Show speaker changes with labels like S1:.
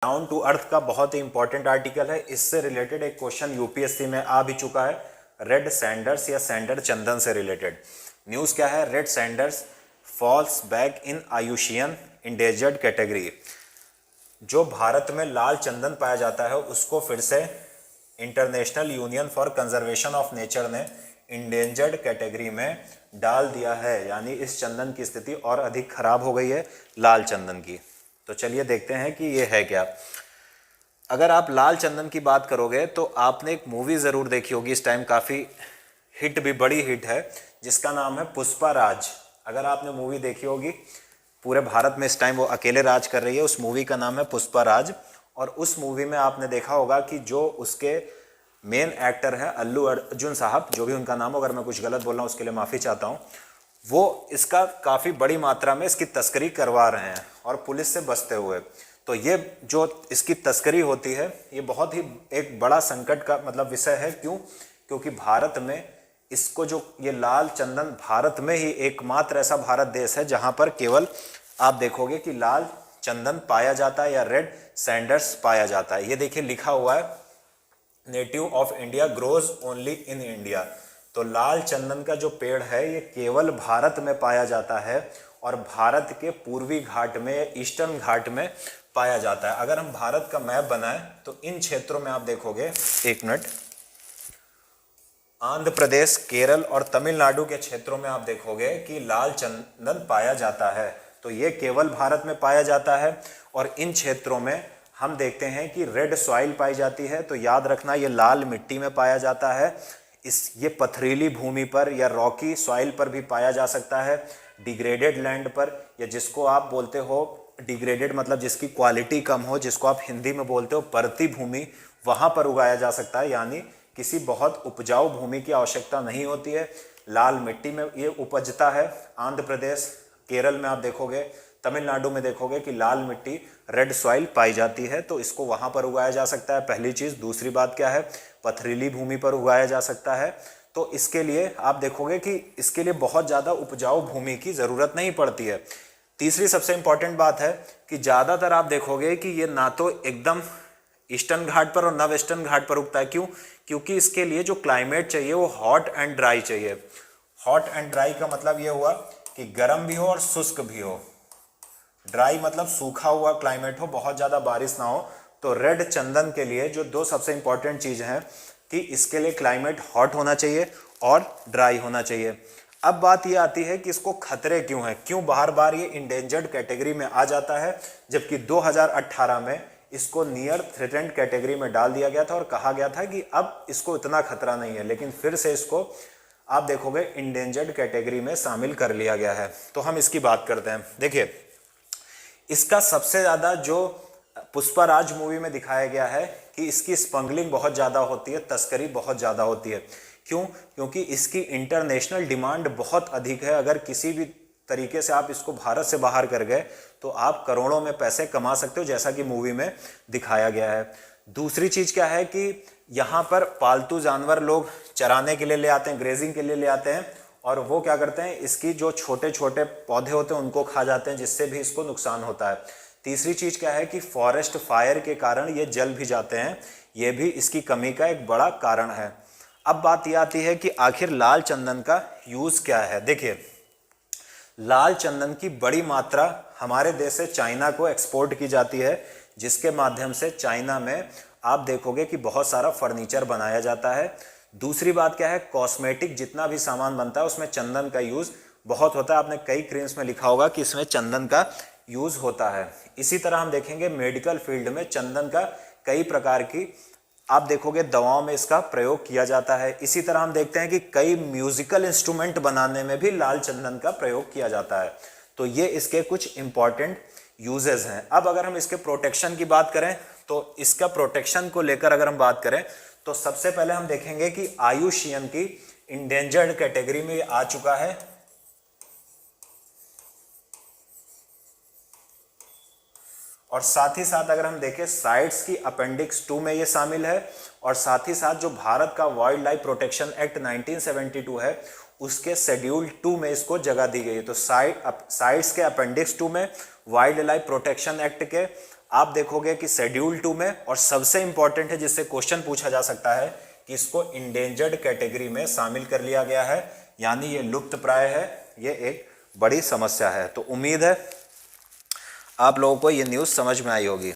S1: Down to earth का बहुत ही important article है। इससे रिलेटेड एक क्वेश्चन यूपीएससी में आ भी चुका है, रेड सैंडर्स या सैंडर चंदन से रिलेटेड। न्यूज़ क्या है? Red sanders falls back in IUCN endangered category. जो भारत में लाल चंदन पाया जाता है उसको फिर से international union for conservation of nature ने इंडेंजर्ड कैटेगरी में डाल दिया है, यानी इस चंदन की स्थिति और अधिक खराब हो गई है लाल चंदन की। तो चलिए देखते हैं कि ये है क्या। अगर आप लाल चंदन की बात करोगे तो आपने एक मूवी ज़रूर देखी होगी, इस टाइम काफ़ी हिट भी, बड़ी हिट है, जिसका नाम है पुष्पा राज। अगर आपने मूवी देखी होगी, पूरे भारत में इस टाइम वो अकेले राज कर रही है। उस मूवी का नाम है पुष्पा राज। और उस मूवी में आपने देखा होगा कि जो उसके मेन एक्टर हैं अल्लू अर्जुन साहब, जो भी उनका नाम हो, अगर मैं कुछ गलत बोल रहा हूँ उसके लिए माफ़ी चाहता हूँ, वो इसका काफ़ी बड़ी मात्रा में इसकी तस्करी करवा रहे हैं और पुलिस से बचते हुए। तो ये जो इसकी तस्करी होती है ये बहुत ही एक बड़ा संकट का मतलब विषय है। क्यों? क्योंकि भारत में इसको जो ये लाल चंदन, भारत में ही एकमात्र ऐसा भारत देश है जहां पर केवल आप देखोगे कि लाल चंदन पाया जाता है या रेड सैंडर्स पाया जाता है। ये देखिए लिखा हुआ है, native of India grows only in India. तो लाल चंदन का जो पेड़ है ये केवल भारत में पाया जाता है और भारत के पूर्वी घाट में, ईस्टर्न घाट में पाया जाता है। अगर हम भारत का मैप बनाएं तो इन क्षेत्रों में आप देखोगे, एक मिनट, आंध्र प्रदेश, केरल और तमिलनाडु के क्षेत्रों में आप देखोगे कि लाल चंदन पाया जाता है। तो ये केवल भारत में पाया जाता है। और इन क्षेत्रों में हम देखते हैं कि रेड सॉइल पाई जाती है। तो याद रखना, ये लाल मिट्टी में पाया जाता है। ये पथरीली भूमि पर या रॉकी सॉइल पर भी पाया जा सकता है, डिग्रेडेड लैंड पर, या जिसको आप बोलते हो डिग्रेडेड मतलब जिसकी क्वालिटी कम हो, जिसको आप हिंदी में बोलते हो परती भूमि, वहाँ पर उगाया जा सकता है। यानी किसी बहुत उपजाऊ भूमि की आवश्यकता नहीं होती है, लाल मिट्टी में ये उपजता है। आंध्र प्रदेश, केरल में आप देखोगे, तमिलनाडु में देखोगे कि लाल मिट्टी, रेड सॉइल पाई जाती है। तो इसको वहाँ पर उगाया जा सकता है, पहली चीज़। दूसरी बात क्या है? पथरीली भूमि पर उगाया जा सकता है। तो इसके लिए आप देखोगे कि इसके लिए बहुत ज़्यादा उपजाऊ भूमि की ज़रूरत नहीं पड़ती है। तीसरी सबसे इंपॉर्टेंट बात है कि ज़्यादातर आप देखोगे कि ये ना तो एकदम ईस्टर्न घाट पर और ना वेस्टर्न घाट पर उगता है। क्यों? क्योंकि इसके लिए जो क्लाइमेट चाहिए वो हॉट एंड ड्राई चाहिए। हॉट एंड ड्राई का मतलब ये हुआ कि गर्म भी हो और शुष्क भी हो। ड्राई मतलब सूखा हुआ क्लाइमेट हो, बहुत ज़्यादा बारिश ना हो। तो रेड चंदन के लिए जो दो सबसे इंपॉर्टेंट चीज़ हैं कि इसके लिए क्लाइमेट हॉट होना चाहिए और ड्राई होना चाहिए। अब बात ये आती है कि इसको खतरे क्यों हैं, क्यों बार बार ये इंडेंजर्ड कैटेगरी में आ जाता है, जबकि 2018 में इसको नियर थ्रेटेंड कैटेगरी में डाल दिया गया था और कहा गया था कि अब इसको इतना खतरा नहीं है, लेकिन फिर से इसको आप देखोगे इंडेंजर्ड कैटेगरी में शामिल कर लिया गया है। तो हम इसकी बात करते हैं। देखिए, इसका सबसे ज़्यादा जो पुष्पा राज मूवी में दिखाया गया है कि इसकी स्मगलिंग बहुत ज़्यादा होती है, तस्करी बहुत ज़्यादा होती है। क्यों? क्योंकि इसकी इंटरनेशनल डिमांड बहुत अधिक है। अगर किसी भी तरीके से आप इसको भारत से बाहर कर गए तो आप करोड़ों में पैसे कमा सकते हो, जैसा कि मूवी में दिखाया गया है। दूसरी चीज़ क्या है कि यहाँ पर पालतू जानवर लोग चराने के लिए ले आते हैं, ग्रेजिंग के लिए ले आते हैं, और वो क्या करते हैं, इसकी जो छोटे छोटे पौधे होते हैं उनको खा जाते हैं, जिससे भी इसको नुकसान होता है। तीसरी चीज़ क्या है कि फॉरेस्ट फायर के कारण ये जल भी जाते हैं, ये भी इसकी कमी का एक बड़ा कारण है। अब बात ये आती है कि आखिर लाल चंदन का यूज़ क्या है। देखिए, लाल चंदन की बड़ी मात्रा हमारे देश से चाइना को एक्सपोर्ट की जाती है, जिसके माध्यम से चाइना में आप देखोगे कि बहुत सारा फर्नीचर बनाया जाता है। दूसरी बात क्या है, कॉस्मेटिक जितना भी सामान बनता है उसमें चंदन का यूज़ बहुत होता है। आपने कई क्रीम्स में लिखा होगा कि इसमें चंदन का यूज़ होता है। इसी तरह हम देखेंगे मेडिकल फील्ड में चंदन का कई प्रकार की आप देखोगे दवाओं में इसका प्रयोग किया जाता है। इसी तरह हम देखते हैं कि कई म्यूजिकल इंस्ट्रूमेंट बनाने में भी लाल चंदन का प्रयोग किया जाता है। तो ये इसके कुछ इंपॉर्टेंट यूजेस हैं। अब अगर हम इसके प्रोटेक्शन की बात करें तो इसका प्रोटेक्शन को लेकर अगर हम बात करें तो सबसे पहले हम देखेंगे कि आयुषियन की इंडेंजर्ड कैटेगरी में आ चुका है, और साथ ही साथ अगर हम देखें साइट्स की अपेंडिक्स 2 में ये शामिल है, और साथ ही साथ जो भारत का वाइल्ड लाइफ प्रोटेक्शन एक्ट 1972 है उसके शेड्यूल 2 में इसको जगह दी गई है। तो साइट्स के अपेंडिक्स 2 में, वाइल्ड लाइफ प्रोटेक्शन एक्ट के आप देखोगे कि शेड्यूल 2 में, और सबसे इंपॉर्टेंट है जिससे क्वेश्चन पूछा जा सकता है, कि इसको इंडेंजर्ड कैटेगरी में शामिल कर लिया गया है, यानी ये लुप्त प्राय है। ये एक बड़ी समस्या है। तो उम्मीद है आप लोगों को ये न्यूज़ समझ में आई होगी।